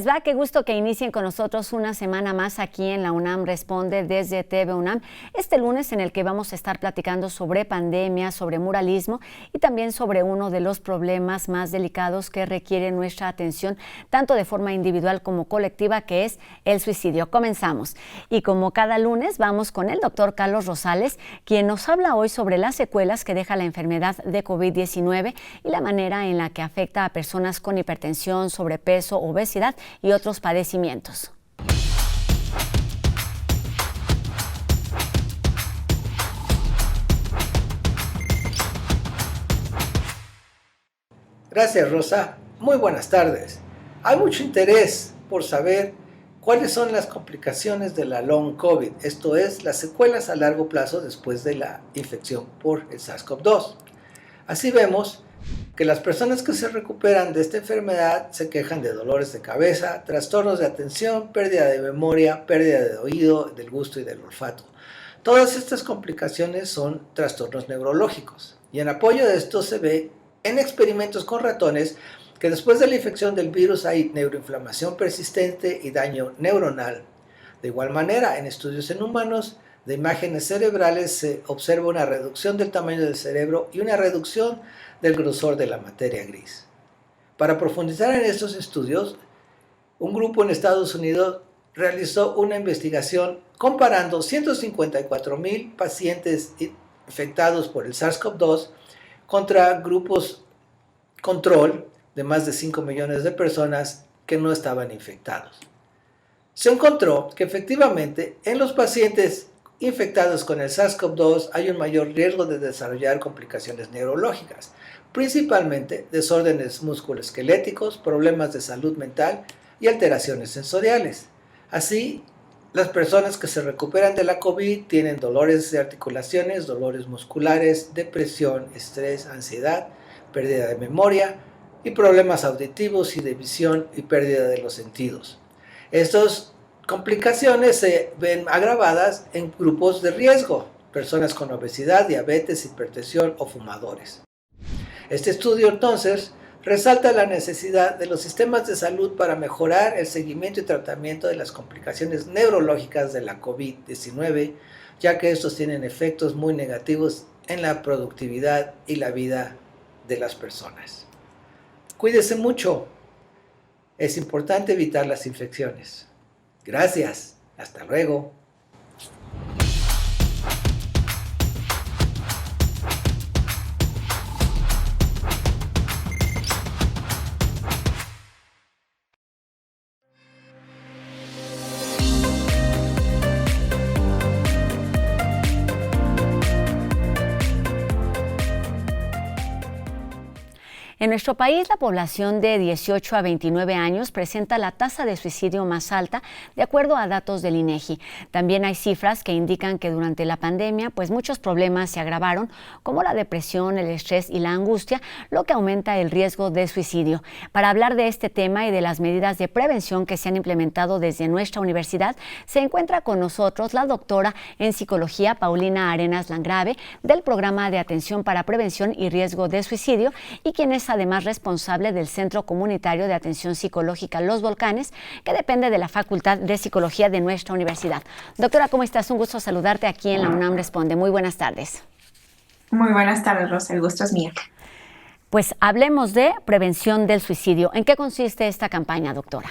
les va? Qué gusto que inicien con nosotros una semana más aquí en la UNAM Responde desde TV UNAM. Este lunes en el que vamos a estar platicando sobre pandemia, sobre muralismo y también sobre uno de los problemas más delicados que requiere nuestra atención, tanto de forma individual como colectiva, que es el suicidio. Comenzamos. Y como cada lunes vamos con el doctor Carlos Rosales, quien nos habla hoy sobre las secuelas que deja la enfermedad de COVID-19 y la manera en la que afecta a personas con hipertensión, sobrepeso, obesidad y otros padecimientos. Gracias, Rosa. Muy buenas tardes. Hay mucho interés por saber cuáles son las complicaciones de la long COVID, esto es, las secuelas a largo plazo después de la infección por el SARS-CoV-2. Así vemos que las personas que se recuperan de esta enfermedad se quejan de dolores de cabeza, trastornos de atención, pérdida de memoria, pérdida de oído, del gusto y del olfato. Todas estas complicaciones son trastornos neurológicos y en apoyo de esto se ve en experimentos con ratones que después de la infección del virus hay neuroinflamación persistente y daño neuronal. De igual manera, en estudios en humanos de imágenes cerebrales se observa una reducción del tamaño del cerebro y una reducción del grosor de la materia gris. Para profundizar en estos estudios, un grupo en Estados Unidos realizó una investigación comparando 154,000 pacientes infectados por el SARS-CoV-2 contra grupos control de más de 5 millones de personas que no estaban infectados. Se encontró que efectivamente en los pacientes infectados con el SARS-CoV-2 hay un mayor riesgo de desarrollar complicaciones neurológicas, principalmente desórdenes musculoesqueléticos, problemas de salud mental y alteraciones sensoriales. Así, las personas que se recuperan de la COVID tienen dolores de articulaciones, dolores musculares, depresión, estrés, ansiedad, pérdida de memoria y problemas auditivos y de visión y pérdida de los sentidos. Estas complicaciones se ven agravadas en grupos de riesgo, personas con obesidad, diabetes, hipertensión o fumadores. Este estudio entonces resalta la necesidad de los sistemas de salud para mejorar el seguimiento y tratamiento de las complicaciones neurológicas de la COVID-19, ya que estos tienen efectos muy negativos en la productividad y la vida de las personas. Cuídese mucho. Es importante evitar las infecciones. Gracias. Hasta luego. En nuestro país, la población de 18 a 29 años presenta la tasa de suicidio más alta, de acuerdo a datos del INEGI. También hay cifras que indican que durante la pandemia, pues muchos problemas se agravaron, como la depresión, el estrés y la angustia, lo que aumenta el riesgo de suicidio. Para hablar de este tema y de las medidas de prevención que se han implementado desde nuestra universidad, se encuentra con nosotros la doctora en psicología Paulina Arenas Landgrave, del Programa de Atención para Prevención y Riesgo de Suicidio, y quien es además responsable del Centro Comunitario de Atención Psicológica Los Volcanes, que depende de la Facultad de Psicología de nuestra universidad. Doctora, ¿cómo estás? Un gusto saludarte aquí en la UNAM Responde. Muy buenas tardes. Muy buenas tardes, Rosa. El gusto es mío. Pues hablemos de prevención del suicidio. ¿En qué consiste esta campaña, doctora?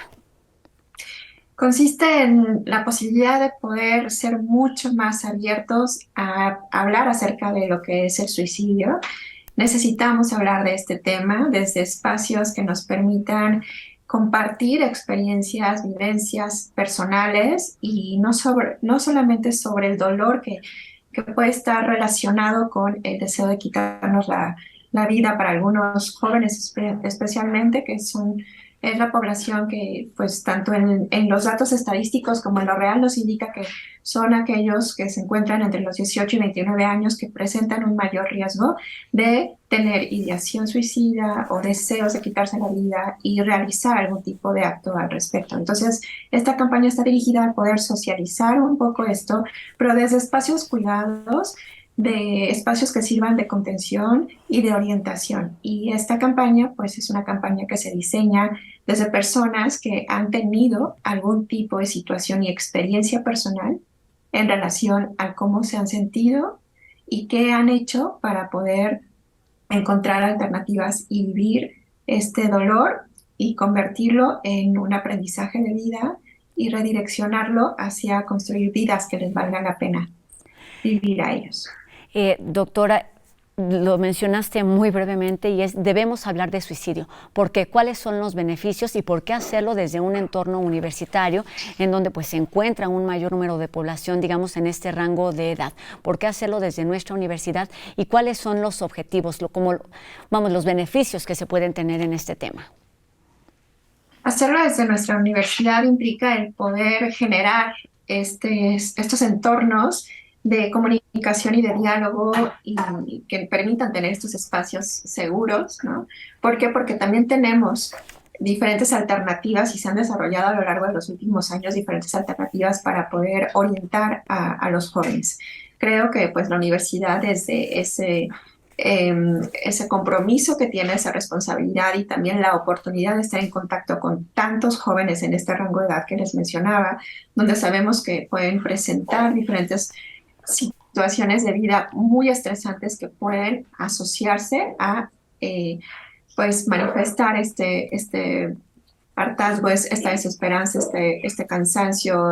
Consiste en la posibilidad de poder ser mucho más abiertos a hablar acerca de lo que es el suicidio. Necesitamos hablar de este tema desde espacios que nos permitan compartir experiencias, vivencias personales y no solamente sobre el dolor que puede estar relacionado con el deseo de quitarnos la vida para algunos jóvenes especialmente, que es la población que, pues, tanto en los datos estadísticos como en lo real nos indica que son aquellos que se encuentran entre los 18 y 29 años que presentan un mayor riesgo de tener ideación suicida o deseos de quitarse la vida y realizar algún tipo de acto al respecto. Entonces, esta campaña está dirigida a poder socializar un poco esto, pero desde espacios cuidados, de espacios que sirvan de contención y de orientación. Y esta campaña, pues es una campaña que se diseña desde personas que han tenido algún tipo de situación y experiencia personal en relación a cómo se han sentido y qué han hecho para poder encontrar alternativas y vivir este dolor y convertirlo en un aprendizaje de vida y redireccionarlo hacia construir vidas que les valga la pena vivir a ellos. Doctora, lo mencionaste muy brevemente y debemos hablar de suicidio. ¿Por qué? ¿Cuáles son los beneficios y por qué hacerlo desde un entorno universitario en donde pues se encuentra un mayor número de población, digamos, en este rango de edad? ¿Por qué hacerlo desde nuestra universidad y cuáles son los objetivos, los beneficios que se pueden tener en este tema? Hacerlo desde nuestra universidad implica el poder generar estos entornos de comunicación y de diálogo y que permitan tener estos espacios seguros, ¿no? ¿Por qué? Porque también tenemos diferentes alternativas y se han desarrollado a lo largo de los últimos años diferentes alternativas para poder orientar a los jóvenes. Creo que pues la universidad desde ese compromiso que tiene, esa responsabilidad y también la oportunidad de estar en contacto con tantos jóvenes en este rango de edad que les mencionaba, donde sabemos que pueden presentar diferentes situaciones de vida muy estresantes que pueden asociarse a pues manifestar este hartazgo, esta desesperanza, este cansancio,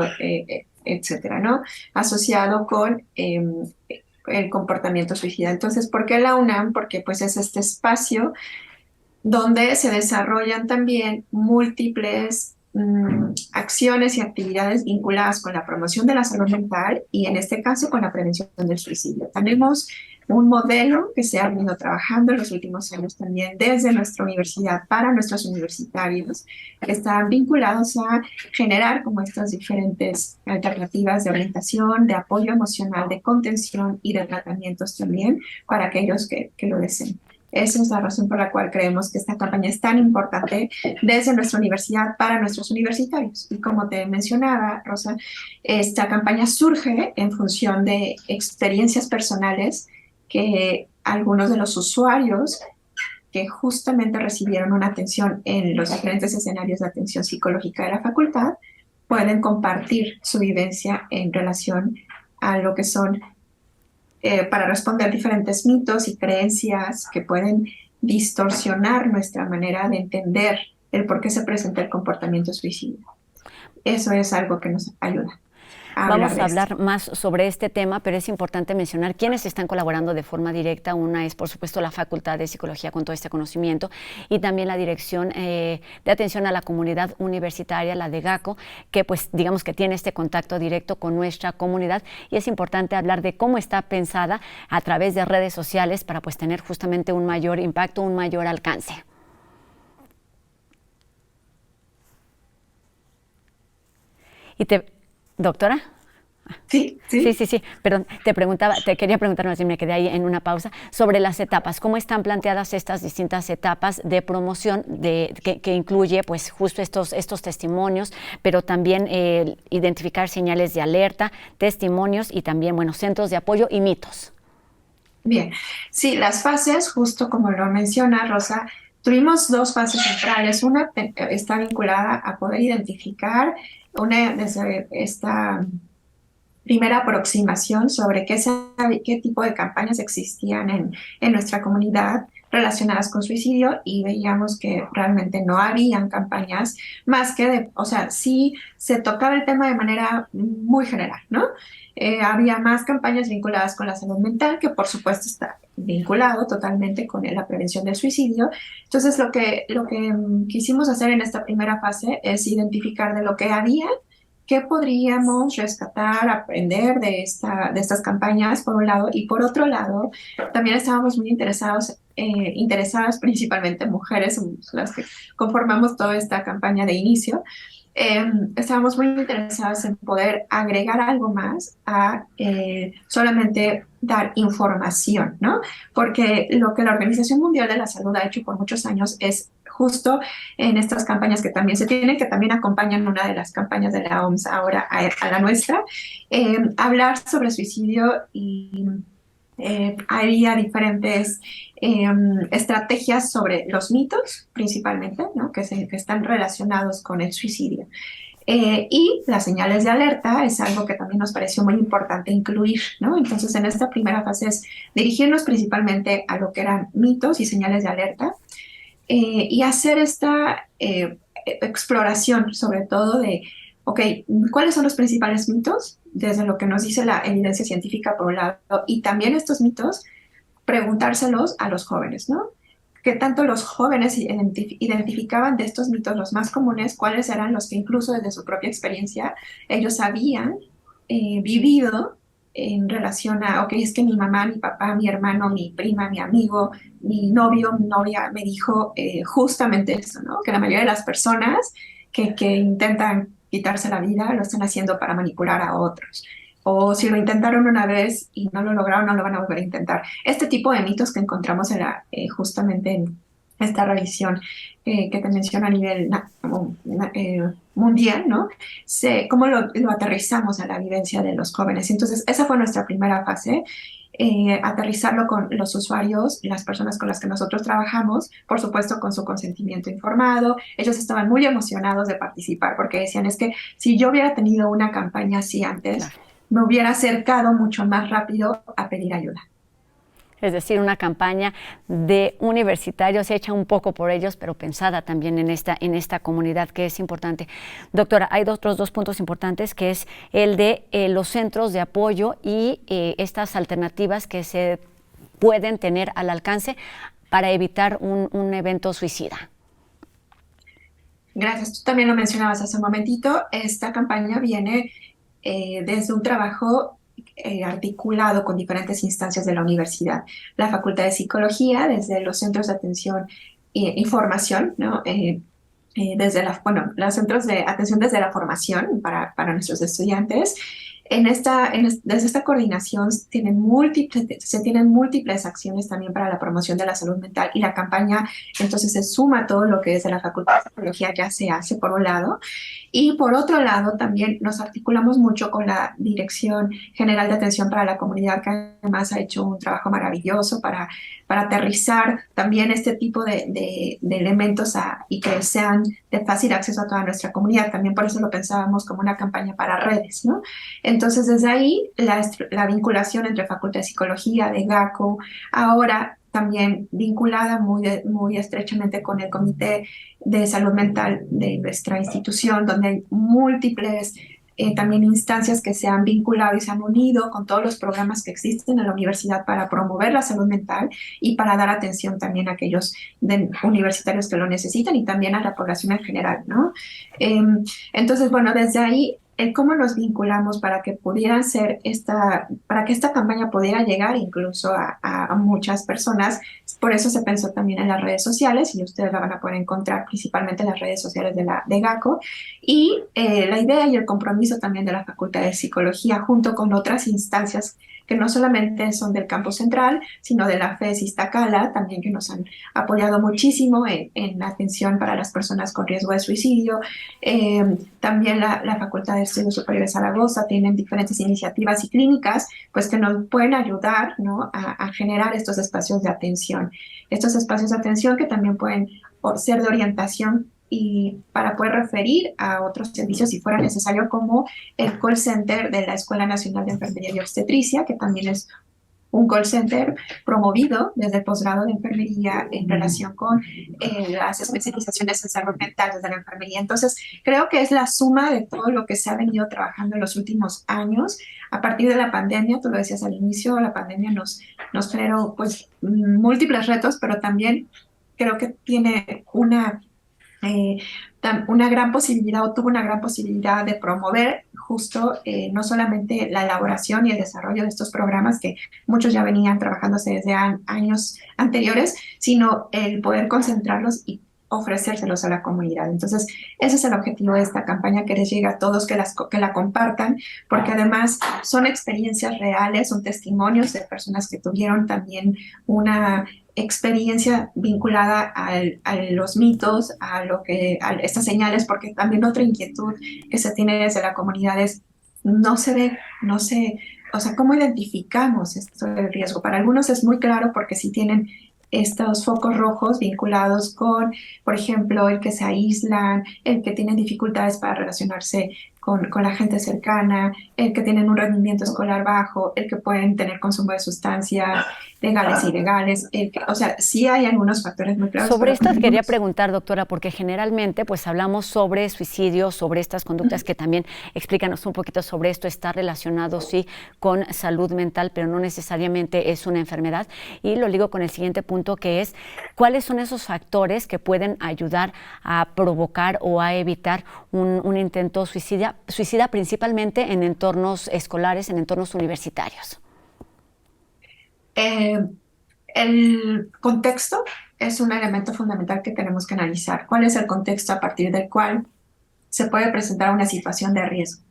etcétera, ¿no? Asociado con el comportamiento suicida. Entonces, ¿por qué la UNAM? Porque pues es este espacio donde se desarrollan también múltiples acciones y actividades vinculadas con la promoción de la salud mental y en este caso con la prevención del suicidio. Tenemos un modelo que se ha venido trabajando en los últimos años también desde nuestra universidad para nuestros universitarios que están vinculados a generar como estas diferentes alternativas de orientación, de apoyo emocional, de contención y de tratamientos también para aquellos que lo deseen. Esa es la razón por la cual creemos que esta campaña es tan importante desde nuestra universidad para nuestros universitarios. Y como te mencionaba, Rosa, esta campaña surge en función de experiencias personales que algunos de los usuarios que justamente recibieron una atención en los diferentes escenarios de atención psicológica de la facultad pueden compartir su vivencia en relación a lo que son para responder diferentes mitos y creencias que pueden distorsionar nuestra manera de entender el por qué se presenta el comportamiento suicida. Eso es algo que nos ayuda. Vamos a hablar más sobre este tema, pero es importante mencionar quiénes están colaborando de forma directa. Una es, por supuesto, la Facultad de Psicología con todo este conocimiento y también la Dirección de Atención a la Comunidad Universitaria, la de GACO, que pues digamos que tiene este contacto directo con nuestra comunidad y es importante hablar de cómo está pensada a través de redes sociales para pues tener justamente un mayor impacto, un mayor alcance. ¿Doctora? Sí. Perdón, te quería preguntar, más bien me quedé ahí en una pausa, sobre las etapas. ¿Cómo están planteadas estas distintas etapas de promoción que incluye pues justo estos testimonios, pero también identificar señales de alerta, testimonios y también, centros de apoyo y mitos? Bien, sí, las fases, justo como lo menciona Rosa, tuvimos dos fases centrales. Una está vinculada a poder identificar desde esta primera aproximación sobre qué tipo de campañas existían en nuestra comunidad relacionadas con suicidio y veíamos que realmente no habían campañas más que sí se tocaba el tema de manera muy general, ¿no? Había más campañas vinculadas con la salud mental, que por supuesto está vinculado totalmente con la prevención del suicidio. Entonces, lo que quisimos hacer en esta primera fase es identificar de lo que había, qué podríamos rescatar, aprender de estas campañas, por un lado, y por otro lado, también estábamos muy interesadas principalmente mujeres, las que conformamos toda esta campaña de inicio, estábamos muy interesados en poder agregar algo más a solamente dar información, ¿no? Porque lo que la Organización Mundial de la Salud ha hecho por muchos años es justo en estas campañas que también se tienen, que también acompañan una de las campañas de la OMS ahora a la nuestra, hablar sobre suicidio y Había diferentes estrategias sobre los mitos, principalmente, ¿no? Que están relacionados con el suicidio. Y las señales de alerta es algo que también nos pareció muy importante incluir, ¿no? Entonces, en esta primera fase es dirigirnos principalmente a lo que eran mitos y señales de alerta, y hacer esta exploración, sobre todo de, ok, ¿cuáles son los principales mitos? Desde lo que nos dice la evidencia científica por un lado, y también estos mitos, preguntárselos a los jóvenes, ¿no? ¿Qué tanto los jóvenes identificaban de estos mitos los más comunes? ¿Cuáles eran los que incluso desde su propia experiencia ellos habían vivido en relación a, ok, es que mi mamá, mi papá, mi hermano, mi prima, mi amigo, mi novio, mi novia me dijo justamente eso, ¿no? Que la mayoría de las personas que intentan quitarse la vida lo están haciendo para manipular a otros. O si lo intentaron una vez y no lo lograron, no lo van a volver a intentar. Este tipo de mitos que encontramos justamente en esta revisión que te menciono a nivel mundial, ¿no? ¿Cómo lo aterrizamos a la vivencia de los jóvenes? Entonces, esa fue nuestra primera fase. Aterrizarlo con los usuarios, las personas con las que nosotros trabajamos, por supuesto con su consentimiento informado. Ellos estaban muy emocionados de participar porque decían, es que si yo hubiera tenido una campaña así antes, Claro. me hubiera acercado mucho más rápido a pedir ayuda. Es decir, una campaña de universitarios hecha un poco por ellos, pero pensada también en esta comunidad, que es importante. Doctora, hay otros dos puntos importantes, que es el de los centros de apoyo y estas alternativas que se pueden tener al alcance para evitar un evento suicida. Gracias. Tú también lo mencionabas hace un momentito. Esta campaña viene desde un trabajo articulado con diferentes instancias de la universidad. La Facultad de Psicología, desde los centros de atención e información, ¿no? Los centros de atención desde la formación para nuestros estudiantes. Desde esta coordinación se tienen múltiples acciones también para la promoción de la salud mental, y la campaña entonces se suma a todo lo que desde la Facultad de Psicología ya se hace por un lado, y por otro lado también nos articulamos mucho con la Dirección General de Atención para la Comunidad, que además ha hecho un trabajo maravilloso para aterrizar también este tipo de elementos y que sean de fácil acceso a toda nuestra comunidad. También por eso lo pensábamos como una campaña para redes, ¿no? Entonces, desde ahí, la vinculación entre Facultad de Psicología, de GACO, ahora también vinculada muy estrechamente con el Comité de Salud Mental de nuestra institución, donde hay múltiples también instancias que se han vinculado y se han unido con todos los programas que existen en la universidad para promover la salud mental y para dar atención también a aquellos universitarios que lo necesitan y también a la población en general, ¿no? Entonces, bueno, desde ahí, el cómo nos vinculamos para que para que esta campaña pudiera llegar incluso a muchas personas. Por eso se pensó también en las redes sociales, y ustedes la van a poder encontrar principalmente en las redes sociales de GACO. Y la idea y el compromiso también de la Facultad de Psicología, junto con otras instancias que no solamente son del campus central, sino de la FES Iztacala, también, que nos han apoyado muchísimo en la atención para las personas con riesgo de suicidio. También la Facultad de Estudios Superiores Zaragoza tienen diferentes iniciativas y clínicas, pues, que nos pueden ayudar, ¿no? a generar estos espacios de atención. Estos espacios de atención que también pueden ser de orientación y para poder referir a otros servicios si fuera necesario, como el call center de la Escuela Nacional de Enfermería y Obstetricia, que también es un call center promovido desde el posgrado de enfermería en relación con las especializaciones en salud mental desde la enfermería. Entonces, creo que es la suma de todo lo que se ha venido trabajando en los últimos años. A partir de la pandemia, tú lo decías al inicio, la pandemia nos generó, pues, múltiples retos, pero también creo que tiene eh, una gran posibilidad, o tuvo una gran posibilidad de promover justo no solamente la elaboración y el desarrollo de estos programas, que muchos ya venían trabajándose desde años anteriores, sino el poder concentrarlos y ofrecérselos a la comunidad. Entonces, ese es el objetivo de esta campaña, que les llegue a todos, que la compartan, porque además son experiencias reales, son testimonios de personas que tuvieron también una experiencia vinculada a los mitos, a estas señales, porque también otra inquietud que se tiene desde la comunidad es, no se ve, no se o sea, cómo identificamos esto del riesgo. Para algunos es muy claro porque si tienen estos focos rojos vinculados con, por ejemplo, el que se aíslan, el que tienen dificultades para relacionarse con la gente cercana, el que tienen un rendimiento escolar bajo, el que pueden tener consumo de sustancias legales e ilegales, o sea, sí hay algunos factores muy claros, Sobre pero esto para te quería algunos... preguntar, doctora, porque generalmente pues hablamos sobre suicidio, sobre estas conductas que también explícanos un poquito sobre esto, está relacionado sí con salud mental, pero no necesariamente es una enfermedad. Y lo ligo con el siguiente punto, que es cuáles son esos factores que pueden ayudar a provocar o a evitar un intento suicida principalmente en entornos escolares, en entornos universitarios. Eh, el contexto es un elemento fundamental que tenemos que analizar. ¿Cuál es el contexto a partir del cual se puede presentar una situación de riesgo?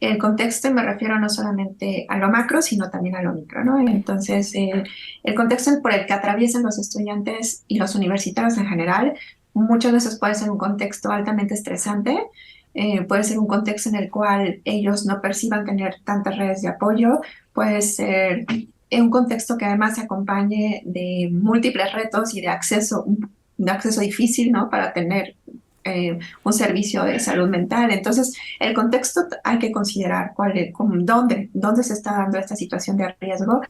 El contexto, y me refiero no solamente a lo macro, sino también a lo micro, ¿no? Entonces, el contexto por el que atraviesan los estudiantes y los universitarios en general, muchas veces puede ser un contexto altamente estresante, puede ser un contexto en el cual ellos no perciban tener tantas redes de apoyo, puede ser un contexto que además se acompañe de múltiples retos y de acceso difícil, ¿no? Para tener un servicio de salud mental. Entonces, el contexto hay que considerar dónde se está dando esta situación de riesgo,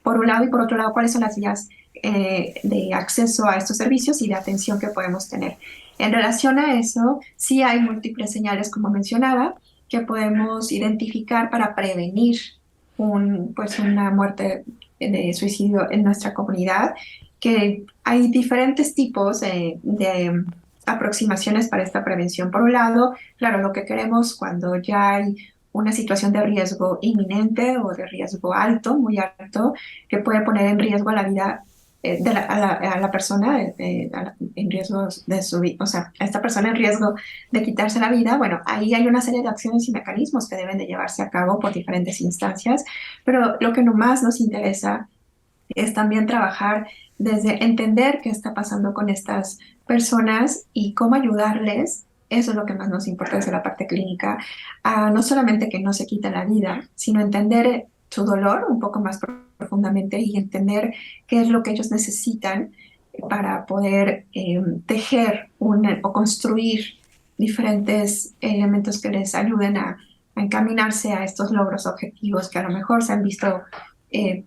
por un lado, y por otro lado, cuáles son las vías de acceso a estos servicios y de atención que podemos tener. En relación a eso, sí hay múltiples señales, como mencionaba, que podemos identificar para prevenir pues una muerte de suicidio en nuestra comunidad, que hay diferentes tipos de aproximaciones para esta prevención. Por un lado, claro, lo que queremos cuando ya hay una situación de riesgo inminente o de riesgo alto, muy alto, que puede poner en riesgo la vida a la persona, en riesgo de su vida, o sea, a esta persona en riesgo de quitarse la vida. Bueno, ahí hay una serie de acciones y mecanismos que deben de llevarse a cabo por diferentes instancias, pero lo que más nos interesa es también trabajar desde entender qué está pasando con estas personas y cómo ayudarles. Eso es lo que más nos importa desde la parte clínica, a no solamente que no se quite la vida, sino entender su dolor un poco más profundamente y entender qué es lo que ellos necesitan para poder tejer o construir diferentes elementos que les ayuden a encaminarse a estos logros objetivos que a lo mejor se han visto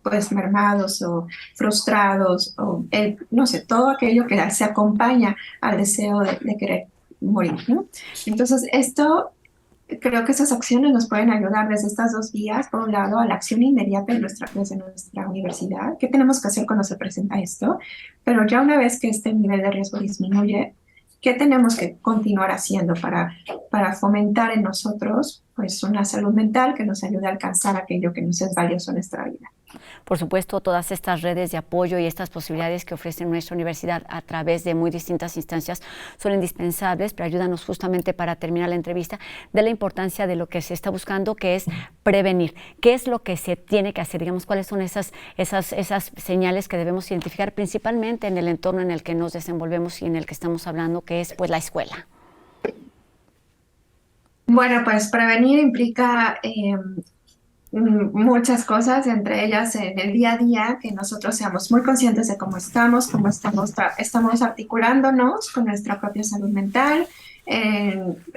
pues mermados o frustrados o no sé, todo aquello que se acompaña al deseo de querer morir, ¿no? Entonces, creo que esas acciones nos pueden ayudar desde estas dos vías. Por un lado, a la acción inmediata desde nuestra universidad. ¿Qué tenemos que hacer cuando se presenta esto? Pero ya una vez que este nivel de riesgo disminuye, ¿qué tenemos que continuar haciendo para fomentar en nosotros pues, una salud mental que nos ayude a alcanzar aquello que nos es valioso en nuestra vida? Por supuesto, todas estas redes de apoyo y estas posibilidades que ofrece nuestra universidad a través de muy distintas instancias son indispensables, pero ayúdanos justamente para terminar la entrevista de la importancia de lo que se está buscando, que es prevenir. ¿Qué es lo que se tiene que hacer? Digamos, ¿cuáles son esas señales que debemos identificar principalmente en el entorno en el que nos desenvolvemos y en el que estamos hablando, que es pues la escuela? Bueno, pues prevenir implica muchas cosas, entre ellas en el día a día, que nosotros seamos muy conscientes de cómo estamos articulándonos con nuestra propia salud mental,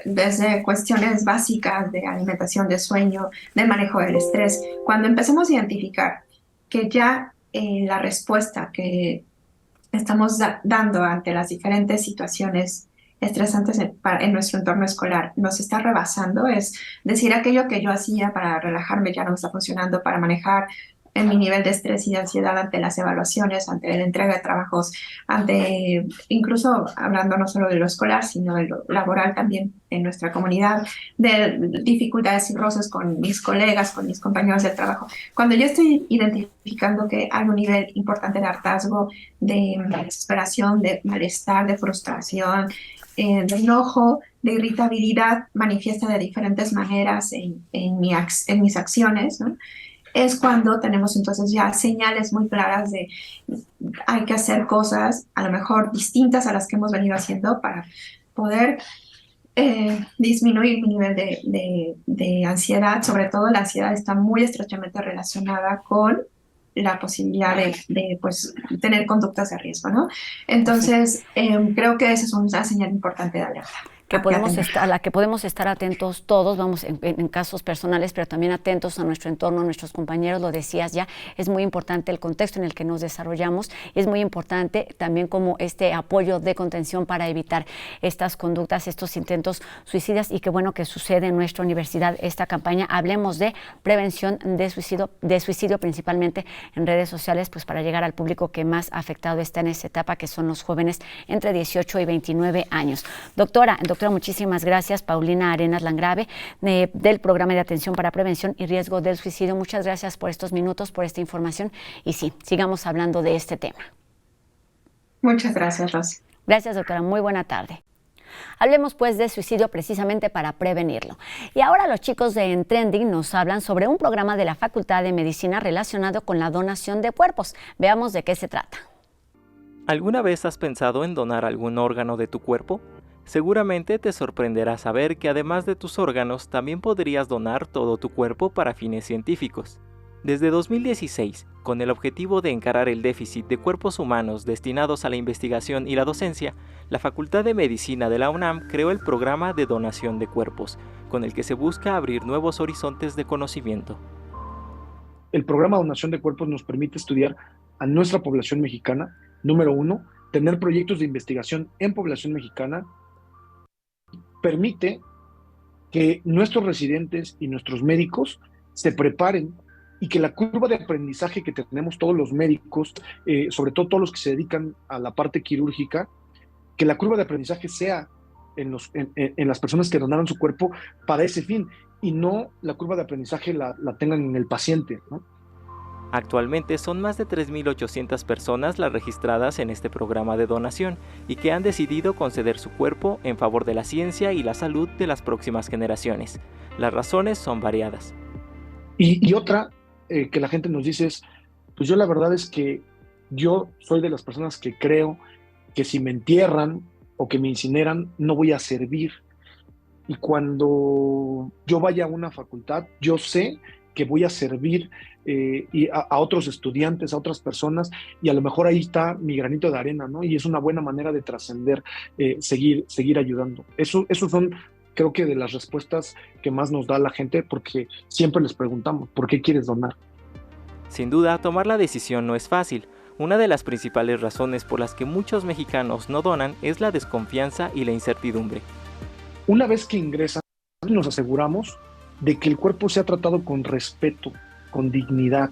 desde cuestiones básicas de alimentación, de sueño, de manejo del estrés. Cuando empecemos a identificar que ya la respuesta que estamos dando ante las diferentes situaciones estresantes en nuestro entorno escolar nos está rebasando, es decir, aquello que yo hacía para relajarme ya no me está funcionando, para manejar en mi nivel de estrés y de ansiedad ante las evaluaciones, ante la entrega de trabajos, incluso hablando no solo de lo escolar, sino de lo laboral también en nuestra comunidad, de dificultades y roces con mis colegas, con mis compañeros de trabajo. Cuando yo estoy identificando que hay un nivel importante de hartazgo, de desesperación, de malestar, de frustración, de enojo, de irritabilidad manifiesta de diferentes maneras en mis acciones, ¿no? Es cuando tenemos entonces ya señales muy claras de hay que hacer cosas a lo mejor distintas a las que hemos venido haciendo para poder disminuir mi nivel de ansiedad. Sobre todo la ansiedad está muy estrechamente relacionada con la posibilidad pues, tener conductas de riesgo, ¿no? Entonces, creo que esa es una señal importante de alerta. A la que podemos estar atentos todos, vamos, en casos personales, pero también atentos a nuestro entorno, a nuestros compañeros, lo decías ya, es muy importante el contexto en el que nos desarrollamos, y es muy importante también como este apoyo de contención para evitar estas conductas, estos intentos suicidas, y qué bueno que sucede en nuestra universidad esta campaña. Hablemos de prevención de suicidio principalmente en redes sociales, pues para llegar al público que más afectado está en esta etapa, que son los jóvenes entre 18 y 29 años. Doctora, muchísimas gracias. Paulina Arenas Landgrave, del Programa de Atención para Prevención y Riesgo del Suicidio. Muchas gracias por estos minutos, por esta información. Y sí, sigamos hablando de este tema. Muchas gracias, Rosy. Gracias, doctora. Muy buena tarde. Hablemos pues de suicidio precisamente para prevenirlo. Y ahora los chicos de En Trending nos hablan sobre un programa de la Facultad de Medicina relacionado con la donación de cuerpos. Veamos de qué se trata. ¿Alguna vez has pensado en donar algún órgano de tu cuerpo? Seguramente te sorprenderá saber que además de tus órganos, también podrías donar todo tu cuerpo para fines científicos. Desde 2016, con el objetivo de encarar el déficit de cuerpos humanos destinados a la investigación y la docencia, la Facultad de Medicina de la UNAM creó el programa de donación de cuerpos, con el que se busca abrir nuevos horizontes de conocimiento. El programa de donación de cuerpos nos permite estudiar a nuestra población mexicana, número 1, tener proyectos de investigación en población mexicana, permite que nuestros residentes y nuestros médicos se preparen y que la curva de aprendizaje que tenemos todos los médicos, sobre todo todos los que se dedican a la parte quirúrgica, que la curva de aprendizaje sea en las personas que donaron su cuerpo para ese fin y no la curva de aprendizaje la tengan en el paciente, ¿no? Actualmente son más de 3.800 personas las registradas en este programa de donación y que han decidido conceder su cuerpo en favor de la ciencia y la salud de las próximas generaciones. Las razones son variadas. Y otra que la gente nos dice es, pues yo la verdad es que yo soy de las personas que creo que si me entierran o que me incineran no voy a servir. Y cuando yo vaya a una facultad, yo sé que voy a servir y a otros estudiantes, a otras personas, y a lo mejor ahí está mi granito de arena, ¿no? Y es una buena manera de trascender, seguir ayudando. Eso son, creo que de las respuestas que más nos da la gente, porque siempre les preguntamos, ¿por qué quieres donar? Sin duda, tomar la decisión no es fácil. Una de las principales razones por las que muchos mexicanos no donan es la desconfianza y la incertidumbre. Una vez que ingresan, nos aseguramos de que el cuerpo sea tratado con respeto, con dignidad,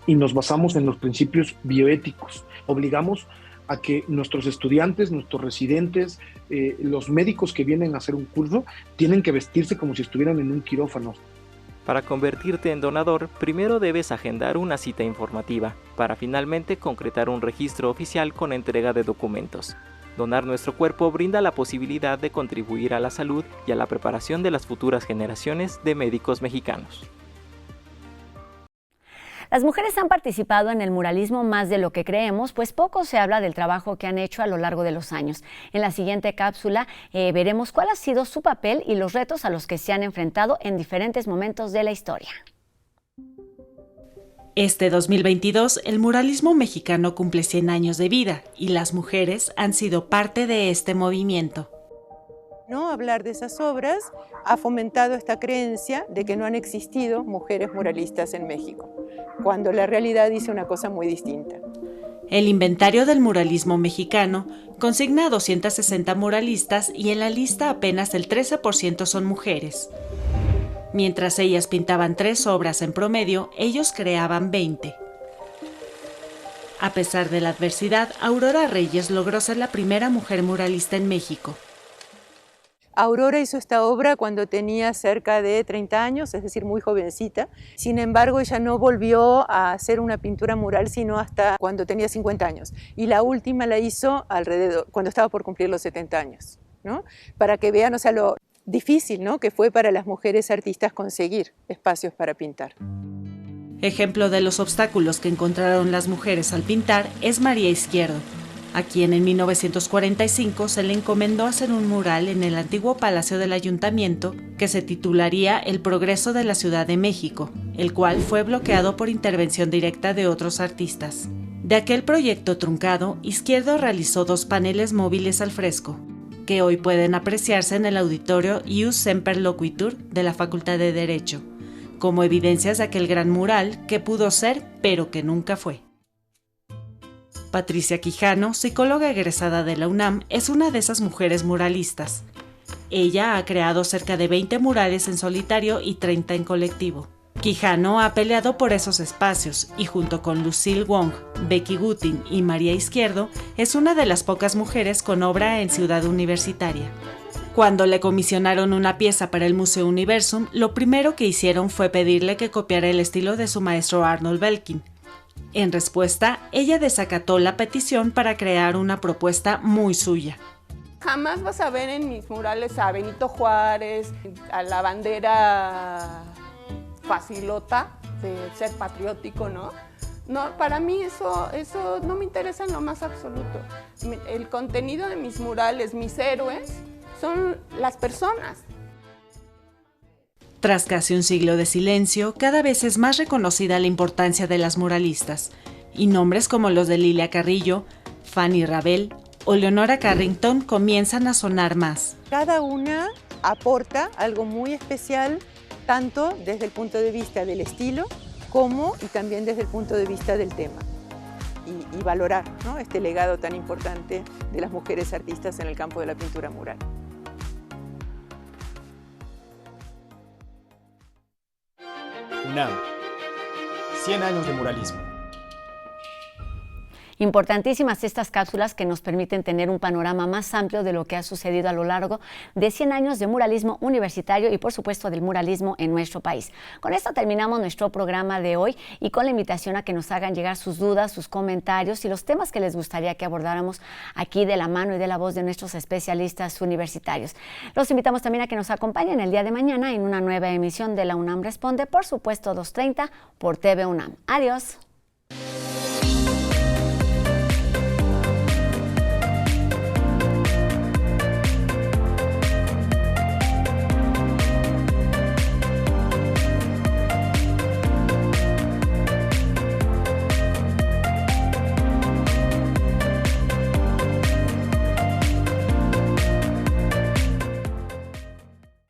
y nos basamos en los principios bioéticos. Obligamos a que nuestros estudiantes, nuestros residentes, los médicos que vienen a hacer un curso, tienen que vestirse como si estuvieran en un quirófano. Para convertirte en donador, primero debes agendar una cita informativa, para finalmente concretar un registro oficial con entrega de documentos. Donar nuestro cuerpo brinda la posibilidad de contribuir a la salud y a la preparación de las futuras generaciones de médicos mexicanos. Las mujeres han participado en el muralismo más de lo que creemos, pues poco se habla del trabajo que han hecho a lo largo de los años. En la siguiente cápsula veremos cuál ha sido su papel y los retos a los que se han enfrentado en diferentes momentos de la historia. Este 2022, el muralismo mexicano cumple 100 años de vida y las mujeres han sido parte de este movimiento. ¿No? Hablar de esas obras ha fomentado esta creencia de que no han existido mujeres muralistas en México, cuando la realidad dice una cosa muy distinta. El inventario del muralismo mexicano consigna a 260 muralistas y en la lista apenas el 13% son mujeres. Mientras ellas pintaban 3 obras en promedio, ellos creaban 20. A pesar de la adversidad, Aurora Reyes logró ser la primera mujer muralista en México. Aurora hizo esta obra cuando tenía cerca de 30 años, es decir, muy jovencita. Sin embargo, ella no volvió a hacer una pintura mural sino hasta cuando tenía 50 años. Y la última la hizo cuando estaba por cumplir los 70 años, ¿no? Para que vean, o sea, lo difícil, ¿no?, que fue para las mujeres artistas conseguir espacios para pintar. Ejemplo de los obstáculos que encontraron las mujeres al pintar es María Izquierdo. a quien en 1945 se le encomendó hacer un mural en el antiguo Palacio del Ayuntamiento que se titularía El Progreso de la Ciudad de México, el cual fue bloqueado por intervención directa de otros artistas. De aquel proyecto truncado, Izquierdo realizó 2 paneles móviles al fresco, que hoy pueden apreciarse en el auditorio Ius Semper Loquitur de la Facultad de Derecho, como evidencias de aquel gran mural que pudo ser, pero que nunca fue. Patricia Quijano, psicóloga egresada de la UNAM, es una de esas mujeres muralistas. Ella ha creado cerca de 20 murales en solitario y 30 en colectivo. Quijano ha peleado por esos espacios y junto con Lucille Wong, Becky Gutin y María Izquierdo, es una de las pocas mujeres con obra en Ciudad Universitaria. Cuando le comisionaron una pieza para el Museo Universum, lo primero que hicieron fue pedirle que copiara el estilo de su maestro Arnold Belkin. En respuesta, ella desacató la petición para crear una propuesta muy suya. Jamás vas a ver en mis murales a Benito Juárez, a la bandera facilota de ser patriótico, ¿no? No, para mí eso no me interesa en lo más absoluto. El contenido de mis murales, mis héroes, son las personas. Tras casi un siglo de silencio, cada vez es más reconocida la importancia de las muralistas, y nombres como los de Lilia Carrillo, Fanny Rabel o Leonora Carrington comienzan a sonar más. Cada una aporta algo muy especial, tanto desde el punto de vista del estilo, como y también desde el punto de vista del tema. Y valorar, ¿no?, este legado tan importante de las mujeres artistas en el campo de la pintura mural. UNAM, 100 años de muralismo. Importantísimas estas cápsulas que nos permiten tener un panorama más amplio de lo que ha sucedido a lo largo de 100 años de muralismo universitario y por supuesto del muralismo en nuestro país. Con esto terminamos nuestro programa de hoy y con la invitación a que nos hagan llegar sus dudas, sus comentarios y los temas que les gustaría que abordáramos aquí de la mano y de la voz de nuestros especialistas universitarios. Los invitamos también a que nos acompañen el día de mañana en una nueva emisión de La UNAM Responde, por supuesto 2:30 por TV UNAM. Adiós.